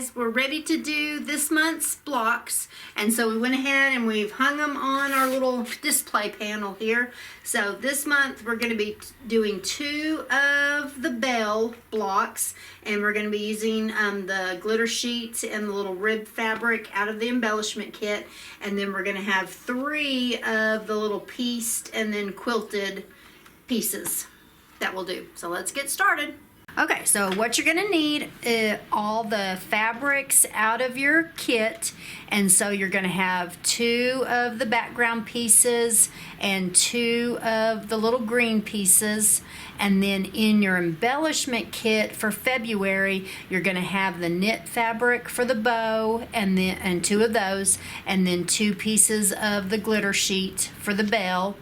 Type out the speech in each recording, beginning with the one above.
guys, we're ready to do this month's blocks, and so we went ahead and we've hung them on our little display panel here. So this month we're going to be doing 2 of the bell blocks, and we're going to be using the glitter sheets and the little rib fabric out of the embellishment kit, and then we're going to have 3 of the little pieced and then quilted pieces that we'll do. So let's get started. Okay, so what you're going to need is all the fabrics out of your kit, and so you're going to have 2 of the background pieces and 2 of the little green pieces, and then in your embellishment kit for February you're going to have the knit fabric for the bow and 2 of those, and then 2 pieces of the glitter sheet for the bell.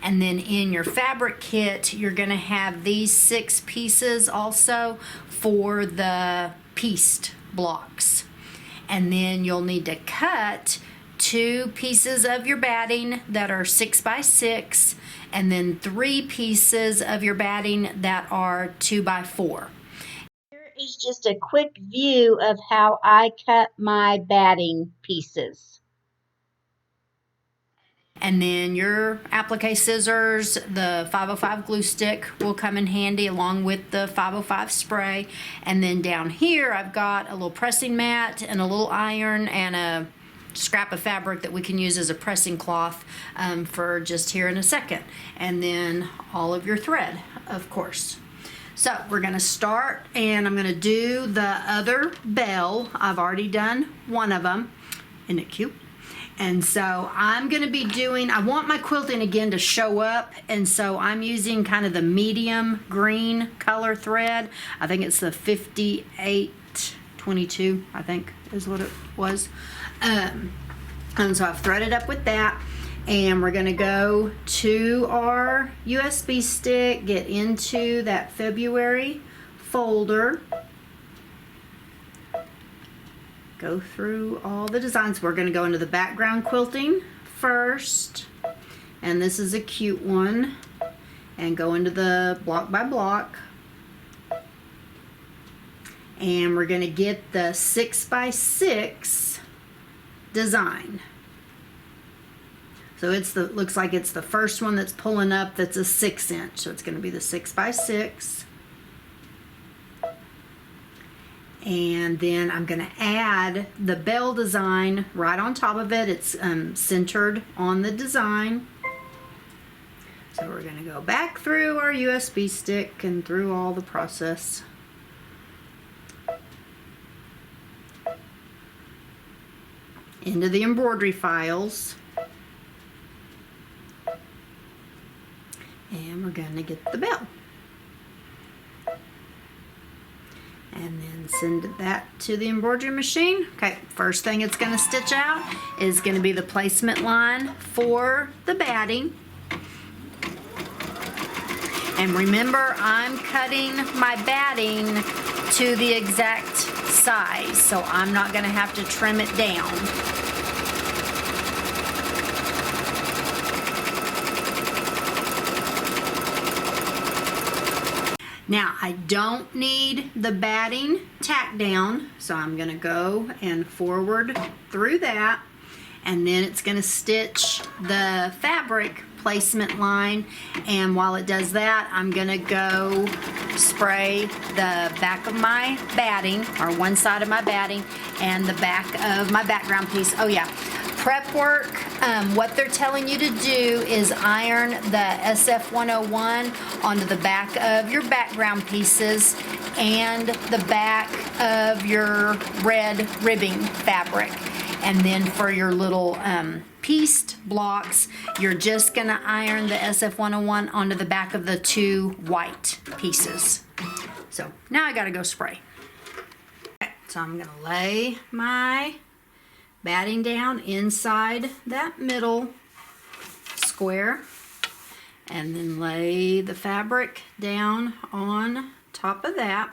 And then in your fabric kit, you're going to have these 6 pieces also for the pieced blocks. And then you'll need to cut 2 pieces of your batting that are 6 by 6, and then 3 pieces of your batting that are 2 by 4. Here is just a quick view of how I cut my batting pieces. And then your applique scissors, the 505 glue stick will come in handy along with the 505 spray. And then down here I've got a little pressing mat and a little iron and a scrap of fabric that we can use as a pressing cloth for just here in a second. And then all of your thread, of course. So we're going to start, and I'm going to do the other bell. I've already done one of them. Isn't it cute? And so I'm going to be doing, I want my quilting again to show up, and so I'm using kind of the medium green color thread. I think it's the 5822, I think is what it was. And so I've threaded up with that, and we're going to go to our USB stick, get into that February folder. Go through all the designs. We're going to go into the background quilting first, and this is a cute one, and go into the block by block, and we're going to get the 6 by 6 design. So it's the, looks like it's the first one that's pulling up that's a 6-inch, so it's going to be the 6 by 6. And then I'm going to add the bell design right on top of it. It's centered on the design. So we're going to go back through our USB stick and through all the process. Into the embroidery files. And we're going to get the bell. And then send that to the embroidery machine. Okay, first thing it's going to stitch out is going to be the placement line for the batting. And remember, I'm cutting my batting to the exact size, so I'm not going to have to trim it down. Now, I don't need the batting tacked down, so I'm going to go and forward through that, and then it's going to stitch the fabric placement line, and while it does that, I'm going to go spray the back of my batting, or one side of my batting, and the back of my background piece. Oh yeah, prep work, what they're telling you to do is iron the SF101 onto the back of your background pieces and the back of your red ribbing fabric. And then for your little pieced blocks, you're just going to iron the SF101 onto the back of the 2 white pieces. So now I got to go spray. Okay, so I'm going to lay my batting down inside that middle square, and then lay the fabric down on top of that.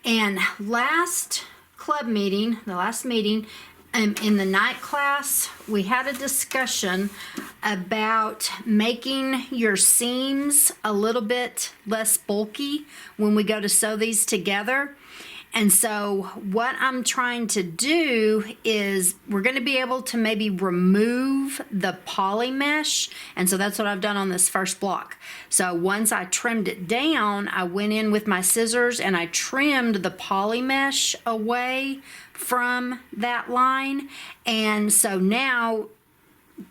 And last club meeting, the last meeting, in the night class, we had a discussion about making your seams a little bit less bulky when we go to sew these together. And so what I'm trying to do is we're going to be able to maybe remove the poly mesh. And so that's what I've done on this first block. So once I trimmed it down, I went in with my scissors and I trimmed the poly mesh away from that line. And so now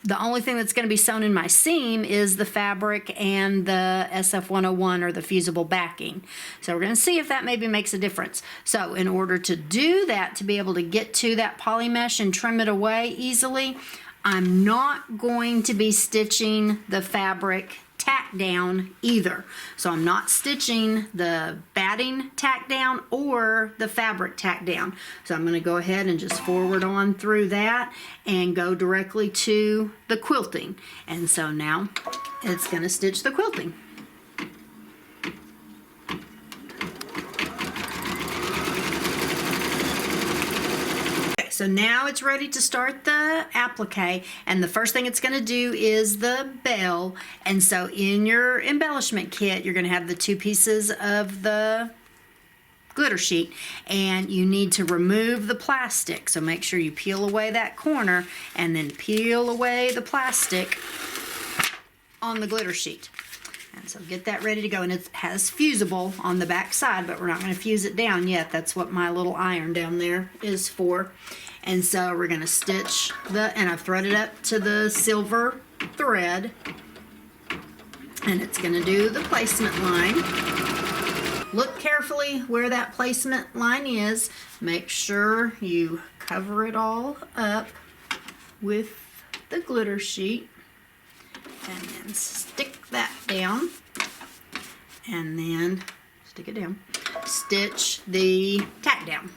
the only thing that's going to be sewn in my seam is the fabric and the SF101 or the fusible backing. So we're going to see if that maybe makes a difference. So in order to do that, to be able to get to that poly mesh and trim it away easily, I'm not going to be stitching the fabric tack down either. So I'm not stitching the batting tack down or the fabric tack down. So I'm going to go ahead and just forward on through that and go directly to the quilting. And so now it's going to stitch the quilting. So now it's ready to start the applique, and the first thing it's going to do is the bell. And so in your embellishment kit, you're going to have the 2 pieces of the glitter sheet, and you need to remove the plastic. So make sure you peel away that corner and then peel away the plastic on the glitter sheet. And so get that ready to go, and it has fusible on the back side, but we're not going to fuse it down yet. That's what my little iron down there is for. And so we're going to stitch and I've threaded up to the silver thread, and it's going to do the placement line. Look carefully where that placement line is. Make sure you cover it all up with the glitter sheet, and then stick that down, and then stick it down. Stitch the tack down.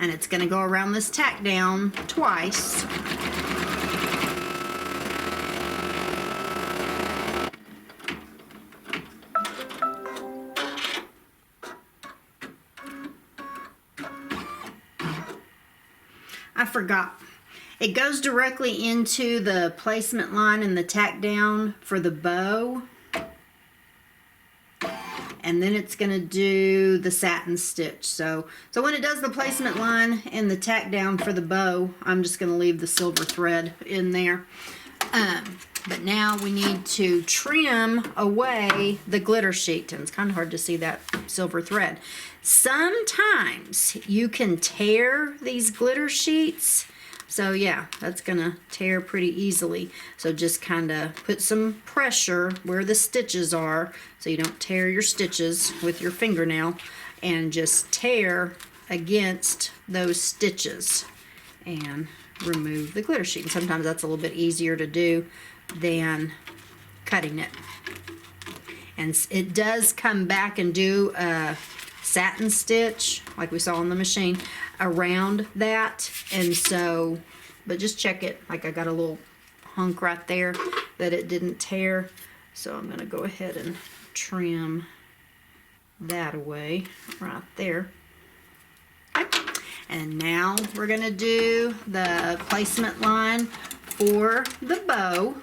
And it's going to go around this tack down twice. I forgot. It goes directly into the placement line and the tack down for the bow. And then it's going to do the satin stitch. So when it does the placement line and the tack down for the bow, I'm just going to leave the silver thread in there. But now we need to trim away the glitter sheet, and it's kind of hard to see that silver thread. Sometimes you can tear these glitter sheets. So yeah, that's gonna tear pretty easily. So just kind of put some pressure where the stitches are so you don't tear your stitches with your fingernail, and just tear against those stitches and remove the glitter sheet. And sometimes that's a little bit easier to do than cutting it. And it does come back and do a satin stitch like we saw on the machine around that, and so, but just check it. Like I got a little hunk right there that it didn't tear, so I'm gonna go ahead and trim that away right there. Okay. And now we're gonna do the placement line for the bow,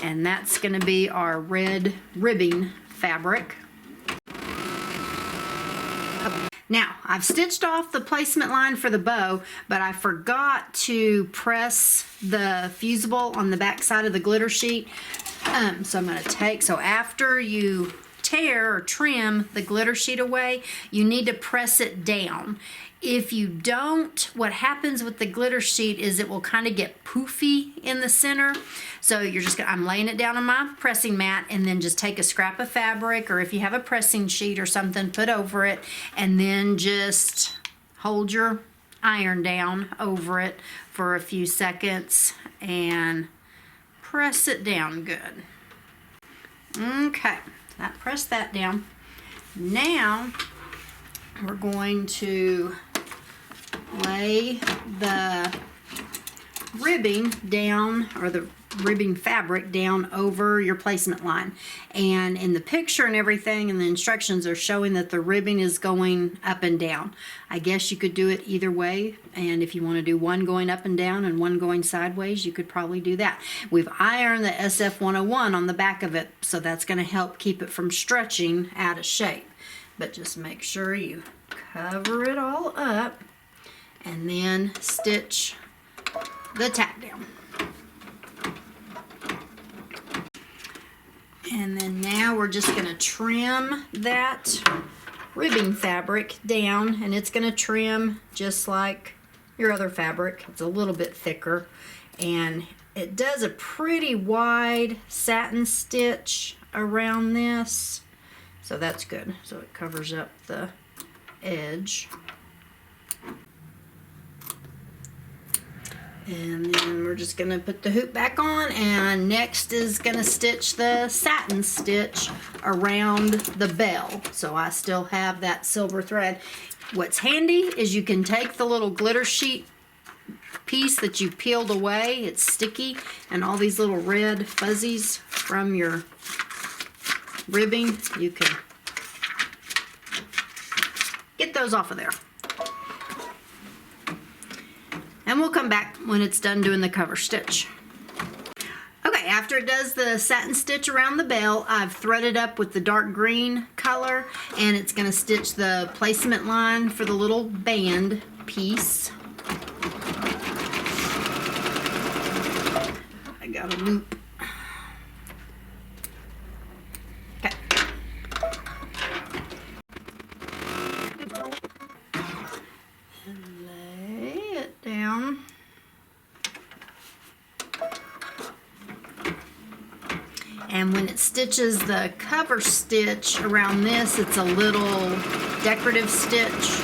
and that's gonna be our red ribbing fabric. Now, I've stitched off the placement line for the bow, but I forgot to press the fusible on the back side of the glitter sheet. So I'm going to so after you tear or trim the glitter sheet away, you need to press it down. If you don't, what happens with the glitter sheet is it will kind of get poofy in the center. So you're just I'm laying it down on my pressing mat, and then just take a scrap of fabric, or if you have a pressing sheet or something, put over it, and then just hold your iron down over it for a few seconds and press it down good. Okay, press that down. Now we're going to lay the ribbing down, or the ribbing fabric down over your placement line. And in the picture and everything, and the instructions are showing that the ribbing is going up and down. I guess you could do it either way, and if you want to do one going up and down and one going sideways, you could probably do that. We've ironed the SF101 on the back of it, so that's going to help keep it from stretching out of shape. but just make sure you cover it all up and then stitch the tack down. And then now we're just going to trim that ribbing fabric down, and it's going to trim just like your other fabric. It's a little bit thicker, and it does a pretty wide satin stitch around this, so that's good. So it covers up the edge. And then we're just going to put the hoop back on, and next is going to stitch the satin stitch around the bell. So I still have that silver thread. What's handy is you can take the little glitter sheet piece that you peeled away. It's sticky, and all these little red fuzzies from your ribbing, you can get those off of there. And we'll come back when it's done doing the cover stitch. Okay, after it does the satin stitch around the bell, I've threaded up with the dark green color, and it's going to stitch the placement line for the little band piece. I got a loop. Okay. And lay it down. And when it stitches the cover stitch around this, it's a little decorative stitch.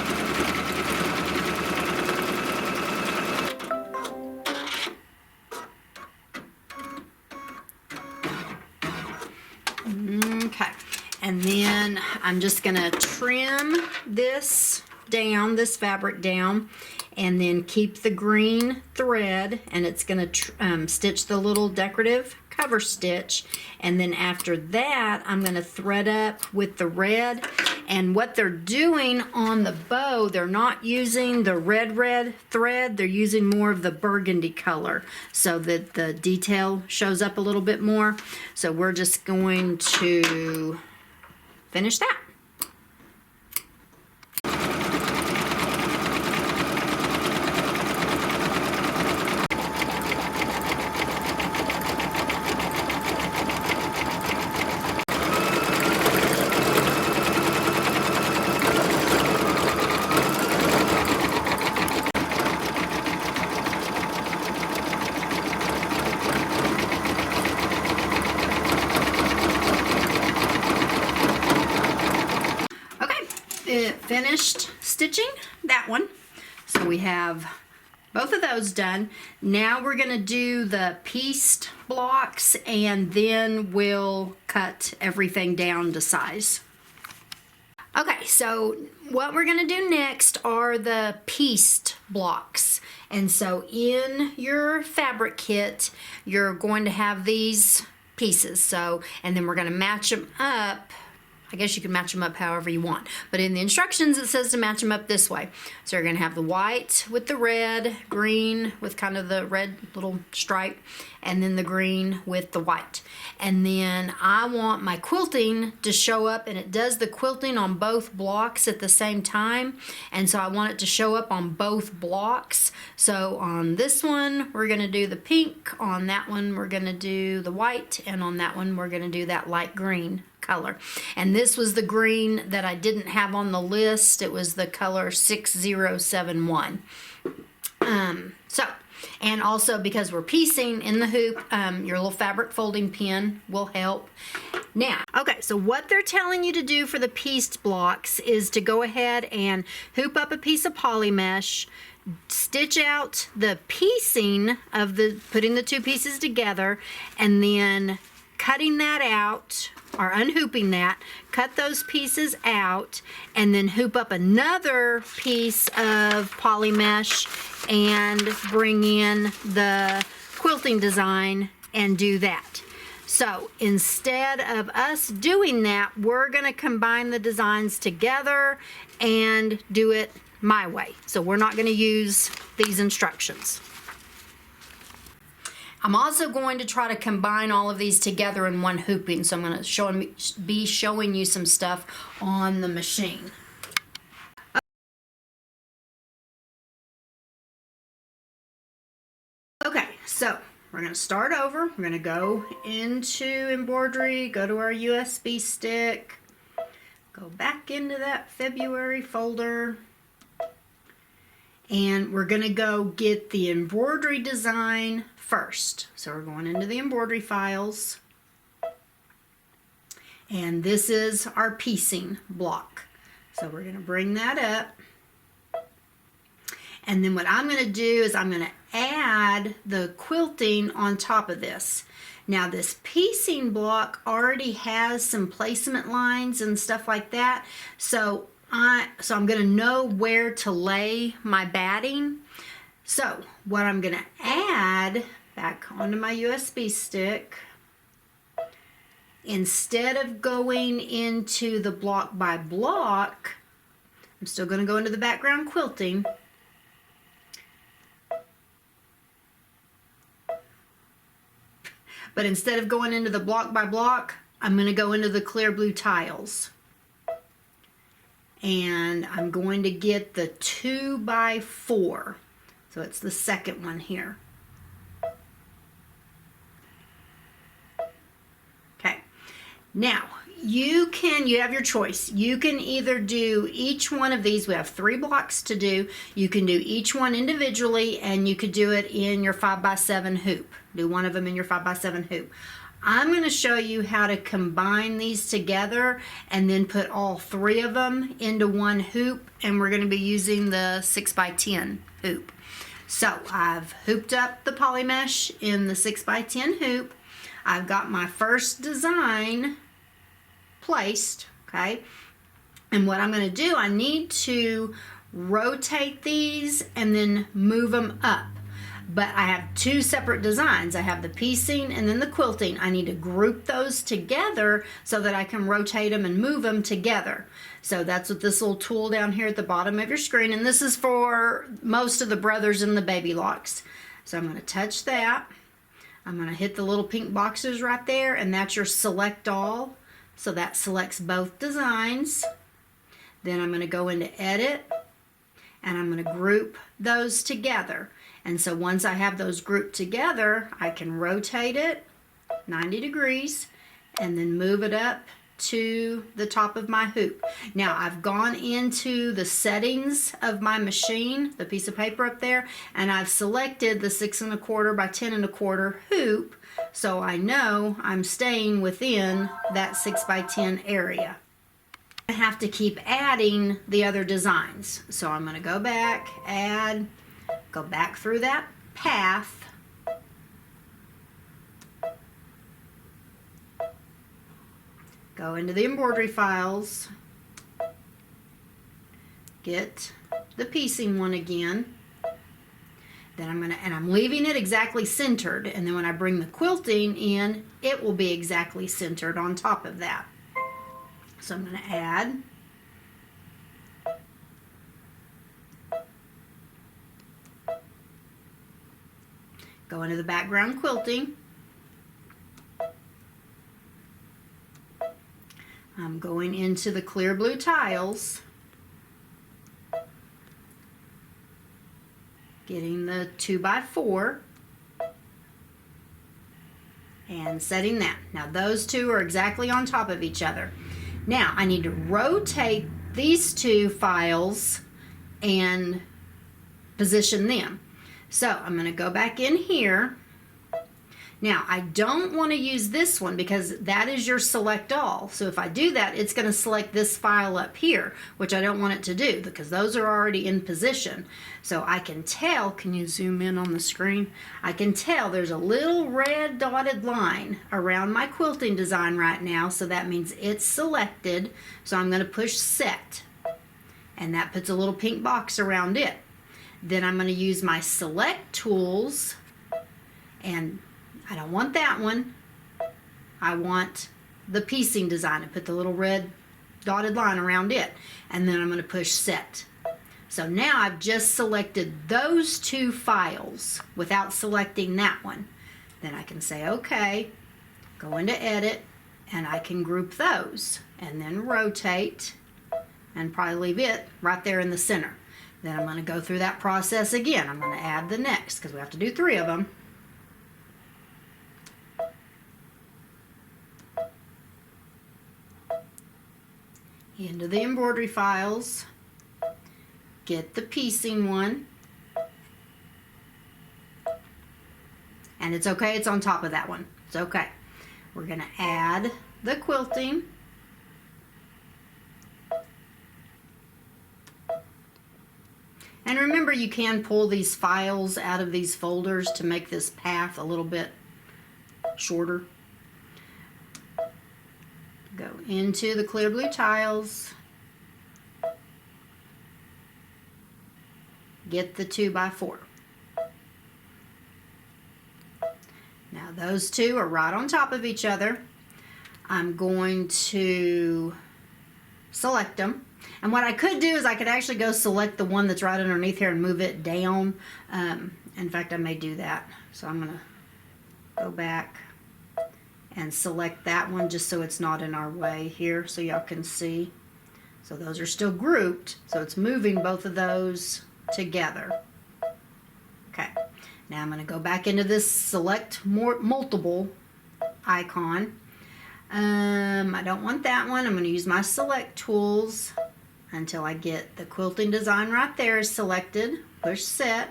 Okay, and then I'm just gonna trim this down, this fabric down, and then keep the green thread, and it's gonna stitch the little decorative cover stitch, and then after that I'm going to thread up with the red. And what they're doing on the bow, they're not using the red thread, they're using more of the burgundy color so that the detail shows up a little bit more. So we're just going to finish that. It finished stitching that one, so we have both of those done. Now we're going to do the pieced blocks, and then we'll cut everything down to size. Okay, so what we're going to do next are the pieced blocks. And so in your fabric kit, you're going to have these pieces. So, and then we're going to match them up. I guess you can match them up however you want. But in the instructions, it says to match them up this way. So you're going to have the white with the red, green with kind of the red little stripe, and then the green with the white. And then I want my quilting to show up, and it does the quilting on both blocks at the same time. And so I want it to show up on both blocks. So on this one, we're going to do the pink. On that one, we're going to do the white. And on that one, we're going to do that light green color. And this was the green that I didn't have on the list. It was the color 6071. And also because we're piecing in the hoop, your little fabric folding pin will help. Now, okay, so what they're telling you to do for the pieced blocks is to go ahead and hoop up a piece of poly mesh, stitch out the piecing of putting the two pieces together, and then cutting that out, or unhooping that, cut those pieces out, and then hoop up another piece of poly mesh and bring in the quilting design and do that. So instead of us doing that, we're going to combine the designs together and do it my way. So we're not going to use these instructions. I'm also going to try to combine all of these together in one hooping, so I'm going to be showing you some stuff on the machine. Okay, so we're going to start over. We're going to go into embroidery, go to our USB stick, go back into that February folder, and we're going to go get the embroidery design first. So we're going into the embroidery files, and this is our piecing block. So we're going to bring that up, and then what I'm going to do is I'm going to add the quilting on top of this. Now this piecing block already has some placement lines and stuff like that, so I'm going to know where to lay my batting. So what I'm going to add back onto my USB stick, instead of going into the block by block, I'm still going to go into the background quilting. But instead of going into the block by block, I'm going to go into the clear blue tiles. And I'm going to get the 2x4. So it's the second one here. Okay. Now, you have your choice. You can either do each one of these. We have 3 blocks to do. You can do each one individually, and you could do it in your 5x7 hoop. Do one of them in your 5x7 hoop. I'm going to show you how to combine these together and then put all 3 of them into one hoop, and we're going to be using the 6x10 hoop. So I've hooped up the poly mesh in the 6x10 hoop. I've got my first design placed, okay? And what I'm going to do, I need to rotate these and then move them up. But I have 2 separate designs. I have the piecing and then the quilting. I need to group those together so that I can rotate them and move them together. So that's what this little tool down here at the bottom of your screen, and this is for most of the brothers and the baby locks. So I'm going to touch that. I'm going to hit the little pink boxes right there, and that's your select all. So that selects both designs. Then I'm going to go into edit, and I'm going to group those together. And so once I have those grouped together, I can rotate it 90 degrees and then move it up to the top of my hoop. Now I've gone into the settings of my machine, the piece of paper up there, and I've selected the 6 1/4 by 10 1/4 hoop, so I know I'm staying within that 6x10 area. I have to keep adding the other designs. So I'm going to go back, add, go back through that path, go into the embroidery files, get the piecing one again. Then I'm leaving it exactly centered, and then when I bring the quilting in, it will be exactly centered on top of that. So I'm going to add, go into the background quilting. I'm going into the clear blue tiles, getting the 2x4 and setting that. Now those 2 are exactly on top of each other. Now I need to rotate these 2 files and position them. So I'm going to go back in here. Now I don't want to use this one because that is your select all. So if I do that, it's going to select this file up here, which I don't want it to do because those are already in position. So I can tell, can you zoom in on the screen? I can tell there's a little red dotted line around my quilting design right now, so that means it's selected. So I'm going to push set, and that puts a little pink box around it. Then I'm going to use my select tools, and I don't want that one. I want the piecing design and put the little red dotted line around it. And then I'm going to push set. So now I've just selected those 2 files without selecting that one. Then I can say okay, go into edit, and I can group those and then rotate and probably leave it right there in the center. Then I'm going to go through that process again. I'm going to add the next because we have to do 3 of them. Into the embroidery files, get the piecing one, and it's okay, it's on top of that one. It's okay. We're going to add the quilting. And remember, you can pull these files out of these folders to make this path a little bit shorter. Go into the clear blue tiles, get the 2x4. Now those 2 are right on top of each other. I'm going to select them. And what I could do is I could actually go select the one that's right underneath here and move it down. In fact, I may do that. So I'm going to go back and select that one just so it's not in our way here so y'all can see. So those are still grouped, so it's moving both of those together. Okay, now I'm going to go back into this select multiple icon. I don't want that one. I'm going to use my select tools until I get the quilting design right there is selected. Push set.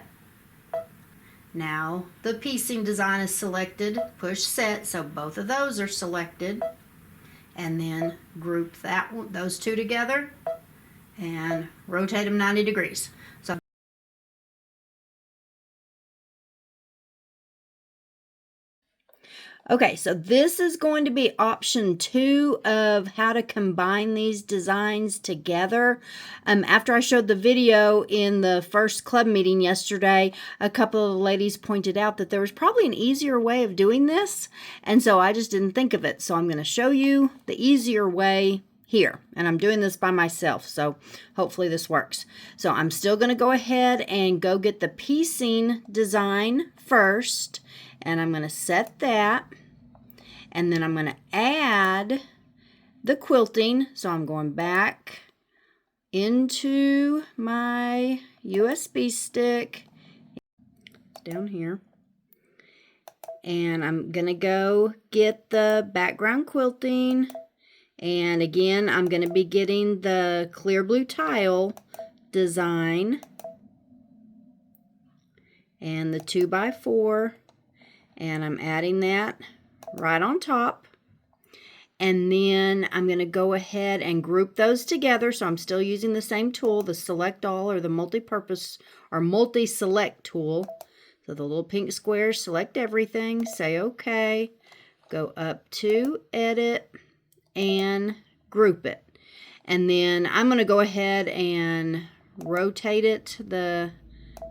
Now the piecing design is selected, push set, so both of those are selected, and then group those 2 together and rotate them 90 degrees. So okay, so this is going to be option 2 of how to combine these designs together. After I showed the video in the first club meeting yesterday, a couple of the ladies pointed out that there was probably an easier way of doing this, and so I just didn't think of it. So I'm going to show you the easier way here, and I'm doing this by myself, so hopefully this works. So I'm still going to go ahead and go get the piecing design first, and I'm going to set that, and then I'm going to add the quilting. So I'm going back into my USB stick down here, and I'm going to go get the background quilting, and again I'm going to be getting the clear blue tile design and the 2x4, and I'm adding that right on top, and then I'm going to go ahead and group those together. So I'm still using the same tool, the select all or the multi-purpose or multi-select tool. So the little pink squares, select everything, say okay, go up to edit and group it, and then I'm going to go ahead and rotate it the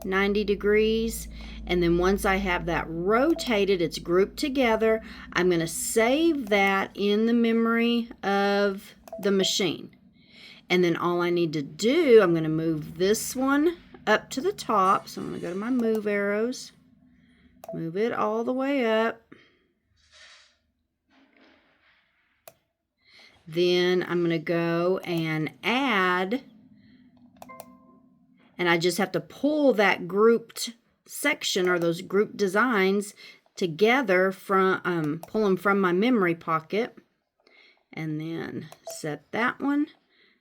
90 degrees, and then once I have that rotated, it's grouped together, I'm going to save that in the memory of the machine. And then all I need to do, I'm going to move this one up to the top. So I'm going to go to my move arrows, move it all the way up. Then I'm going to go and add, and I just have to pull that grouped section or those grouped designs together from pull them from my memory pocket, and then set that one.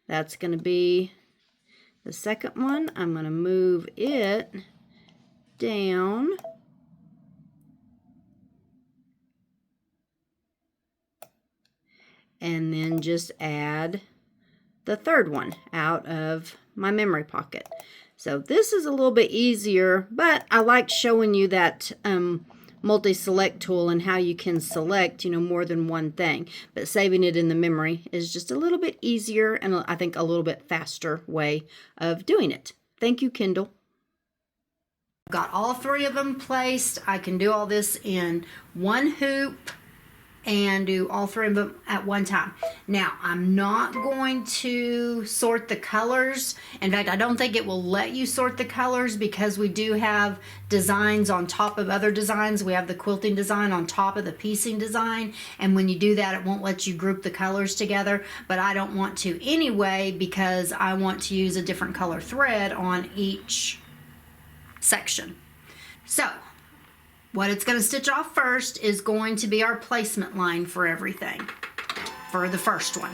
That's going to be the second one. I'm going to move it down, and then just add the third one out of my memory pocket. So this is a little bit easier, but I like showing you that multi-select tool and how you can select, more than one thing. But saving it in the memory is just a little bit easier and I think a little bit faster way of doing it. Thank you, Kendall. Got all 3 of them placed. I can do all this in one hoop and do all 3 of them at one time. Now, I'm not going to sort the colors. In fact, I don't think it will let you sort the colors because we do have designs on top of other designs. We have the quilting design on top of the piecing design, and when you do that, it won't let you group the colors together, but I don't want to anyway because I want to use a different color thread on each section. So, what it's going to stitch off first is going to be our placement line for everything, for the first one.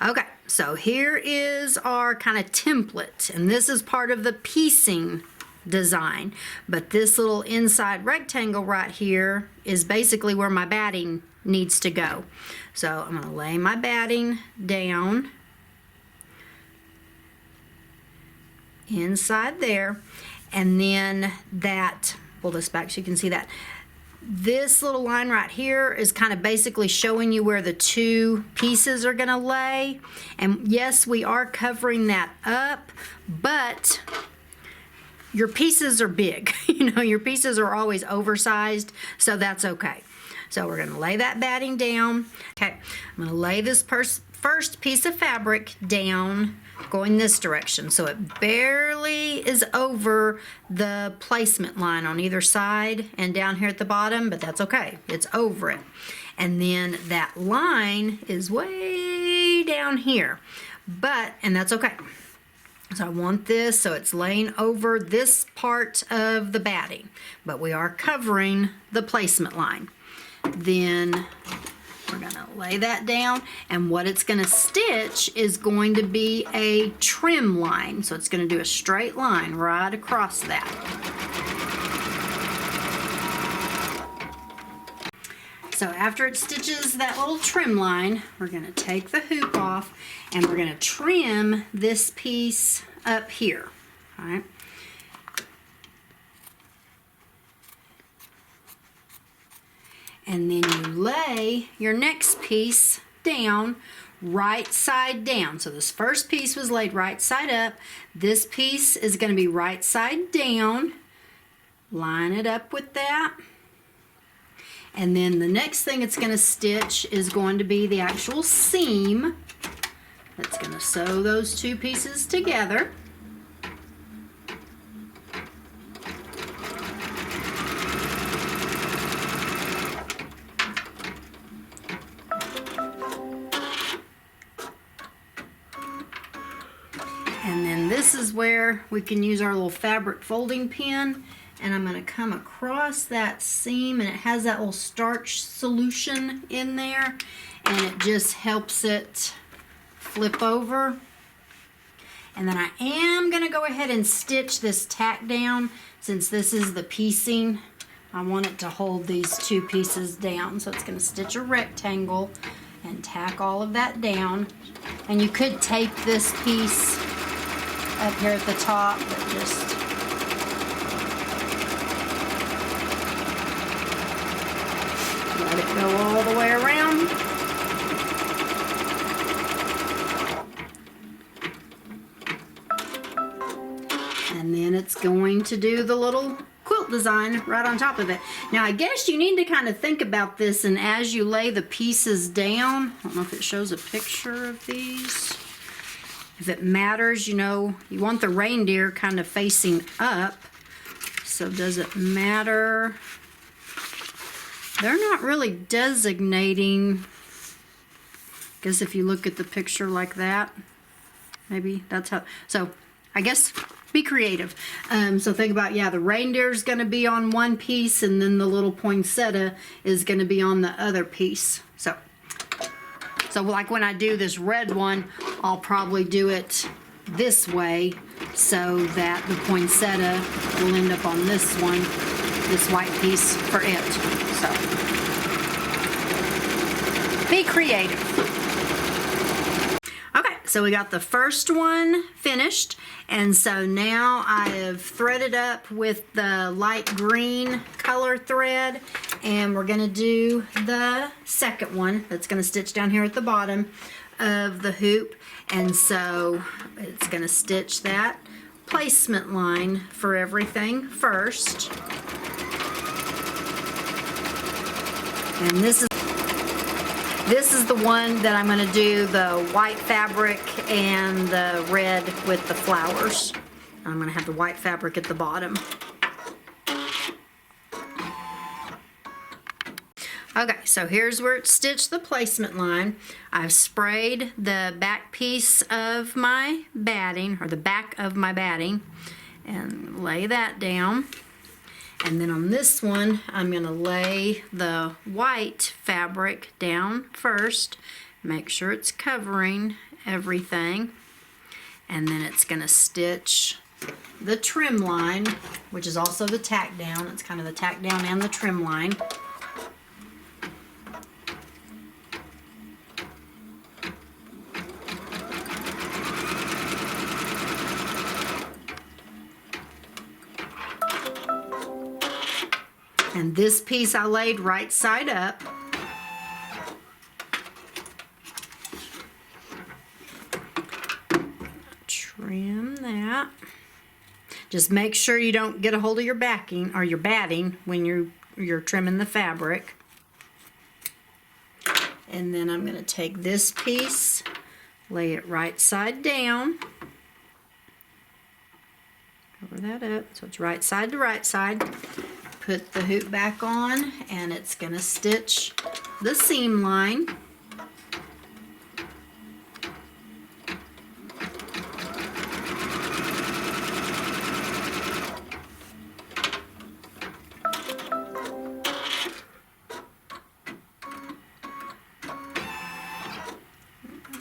Okay, so here is our kind of template, and this is part of the piecing design, but this little inside rectangle right here is basically where my batting needs to go. So I'm going to lay my batting down inside there, and then that, pull this back so you can see that. This little line right here is kind of basically showing you where the 2 pieces are going to lay. And yes, we are covering that up, but your pieces are big. You know, your pieces are always oversized, so that's okay. So we're going to lay that batting down. Okay, I'm going to lay this first piece of fabric down going this direction, so it barely is over the placement line on either side and down here at the bottom, but that's okay, it's over it. And then that line is way down here, and that's okay. So I want this so it's laying over this part of the batting, but we are covering the placement line. Then we're going to lay that down, and what it's going to stitch is going to be a trim line. So it's going to do a straight line right across that. So after it stitches that little trim line, we're going to take the hoop off and we're going to trim this piece up here. All right. And then you lay your next piece down right side down. So this first piece was laid right side up. This piece is going to be right side down. Line it up with that. And then the next thing it's going to stitch is going to be the actual seam. That's going to sew those 2 pieces together. And then this is where we can use our little fabric folding pin, and I'm going to come across that seam, and it has that little starch solution in there, and it just helps it flip over. And then I am going to go ahead and stitch this tack down. Since this is the piecing, I want it to hold these 2 pieces down, so it's going to stitch a rectangle and tack all of that down. And you could tape this piece up here at the top, but just let it go all the way around. And then it's going to do the little quilt design right on top of it. Now I guess you need to kind of think about this, and as you lay the pieces down, I don't know if it shows a picture of these. If it matters, you know, you want the reindeer kind of facing up. So does it matter? They're not really designating. Because if you look at the picture like that, maybe that's how. So I guess be creative. So think about, yeah, the reindeer's going to be on one piece, and then the little poinsettia is going to be on the other piece. So like when I do this red one, I'll probably do it this way so that the poinsettia will end up on this one, this white piece for it. So be creative. Okay, so we got the first one finished, and so now I have threaded up with the light green color thread, and we're going to do the second one that's going to stitch down here at the bottom of the hoop. And so it's going to stitch that placement line for everything first. And this is the one that I'm going to do the white fabric and the red with the flowers. I'm going to have the white fabric at the bottom. Okay, so here's where it's stitched the placement line. I've sprayed the back piece of my batting, or the back of my batting, and lay that down. And then on this one, I'm going to lay the white fabric down first, make sure it's covering everything, and then it's going to stitch the trim line, which is also the tack down. It's kind of the tack down and the trim line. And this piece I laid right side up. Trim that. Just make sure you don't get a hold of your backing or your batting when you're trimming the fabric. And then I'm going to take this piece, lay it right side down. Cover that up so it's right side to right side. Put the hoop back on, and it's going to stitch the seam line.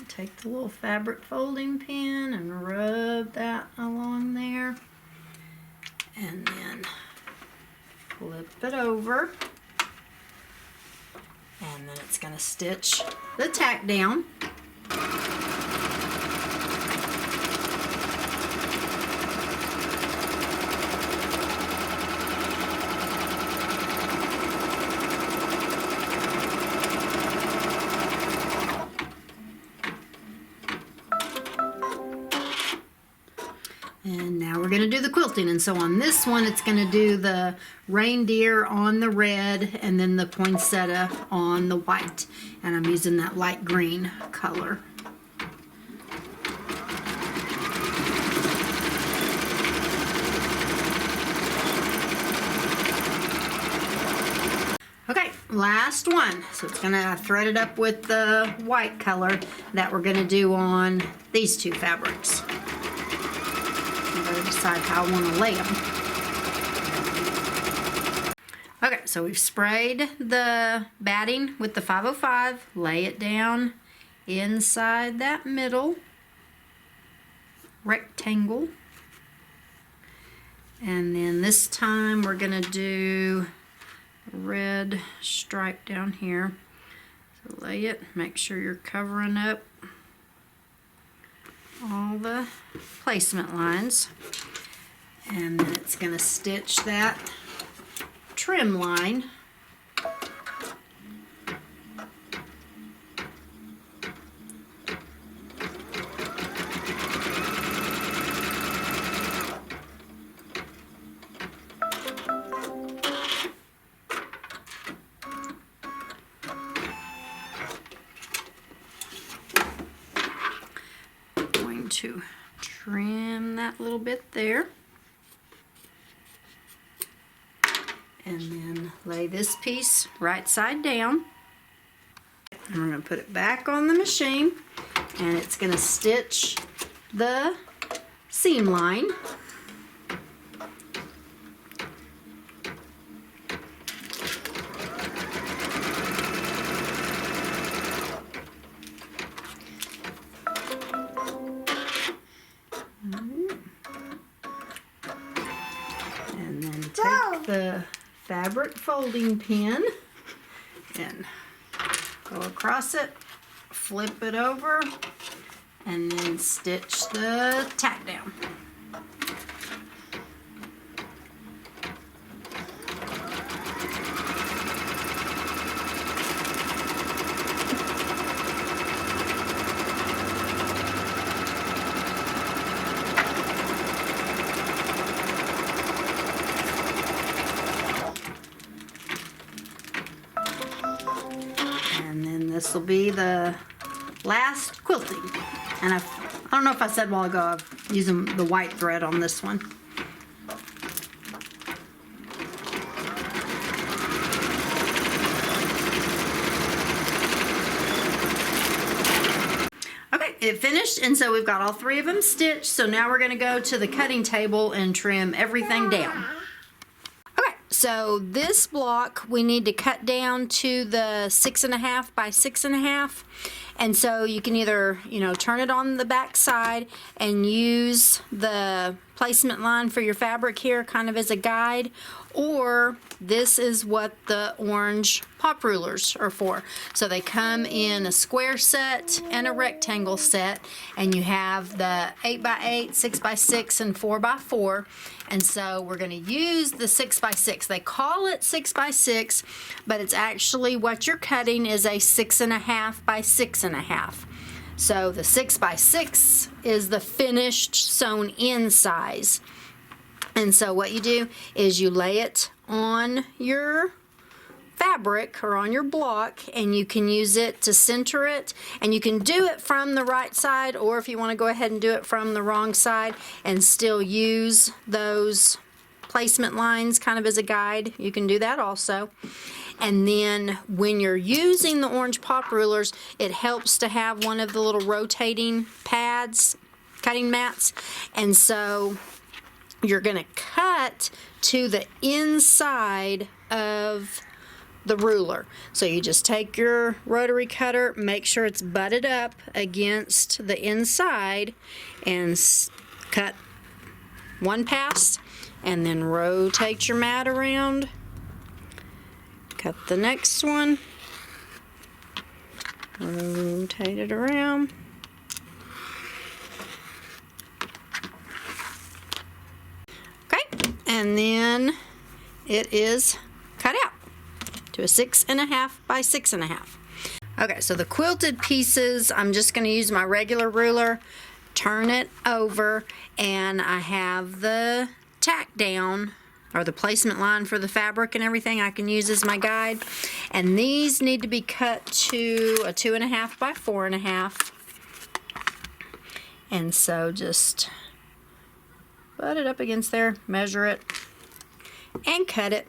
Take the little fabric folding pin and rub that along there, and then flip it over, and then it's going to stitch the tack down. And now we're going to do the quilting. And so on this one, it's going to do the reindeer on the red and then the poinsettia on the white. And I'm using that light green color. Okay, last one. So it's going to thread it up with the white color that we're going to do on these two fabrics. Decide how I want to lay them. Okay, so we've sprayed the batting with the 505, lay it down inside that middle rectangle, and then this time we're going to do a red stripe down here. So lay it, make sure you're covering up all the placement lines, and then it's going to stitch that trim line. To trim that little bit there, and then lay this piece right side down, and we're going to put it back on the machine, and it's going to stitch the seam line. And then take the fabric folding pin and go across it, flip it over, and then stitch the tack down. will be the last quilting. And I don't know if I said a while ago, I'm using the white thread on this one. Okay, it finished, and so we've got all 3 of them stitched. So now we're gonna go to the cutting table and trim everything down. Okay, so this block we need to cut down to the 6.5 by 6.5. And so you can either, turn it on the back side and use the placement line for your fabric here kind of as a guide, or this is what the orange pop rulers are for. So they come in a square set and a rectangle set, and you have the 8x8, 6x6, and 4x4. And so we're going to use the 6x6. They call it 6x6, but it's actually what you're cutting is a 6.5 by 6.5. So the 6x6 is the finished sewn in size. And so what you do is you lay it on your fabric or on your block, and you can use it to center it, and you can do it from the right side, or if you want to go ahead and do it from the wrong side and still use those placement lines kind of as a guide, you can do that also. And then when you're using the orange pop rulers, it helps to have one of the little rotating pads, cutting mats, and so you're going to cut to the inside of the ruler. So you just take your rotary cutter, make sure it's butted up against the inside, and cut one pass, and then rotate your mat around. Cut the next one, rotate it around. And then it is cut out to a 6.5 by 6.5. Okay, so the quilted pieces, I'm just going to use my regular ruler, turn it over, and I have the tack down, or the placement line for the fabric and everything I can use as my guide. And these need to be cut to a 2.5 by 4.5. And so just butt it up against there, measure it, and cut it.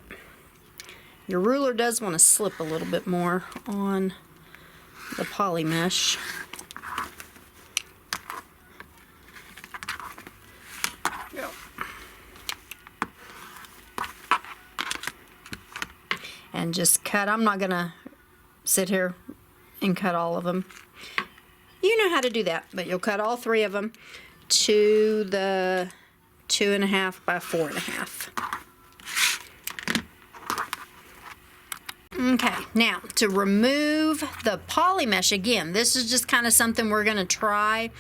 Your ruler does want to slip a little bit more on the poly mesh. Go. And just cut. I'm not going to sit here and cut all of them. You know how to do that, but you'll cut all 3 of them to the 2.5 by 4.5. Okay, now to remove the poly mesh, again, this is just kind of something we're going to try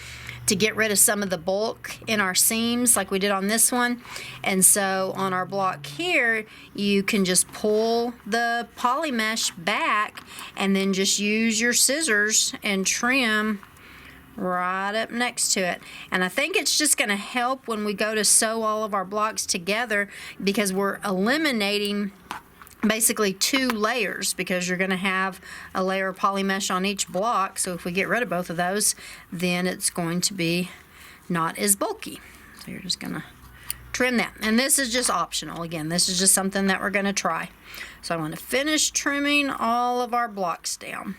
to get rid of some of the bulk in our seams like we did on this one. And so on our block here, you can just pull the poly mesh back and then just use your scissors and trim right up next to it. And I think it's just going to help when we go to sew all of our blocks together, because we're eliminating basically 2 layers, because you're going to have a layer of poly mesh on each block. So if we get rid of both of those, then it's going to be not as bulky. So you're just going to trim that. And this is just optional. Again, this is just something that we're going to try. So I want to finish trimming all of our blocks down.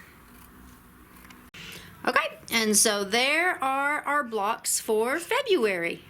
Okay, and so there are our blocks for February.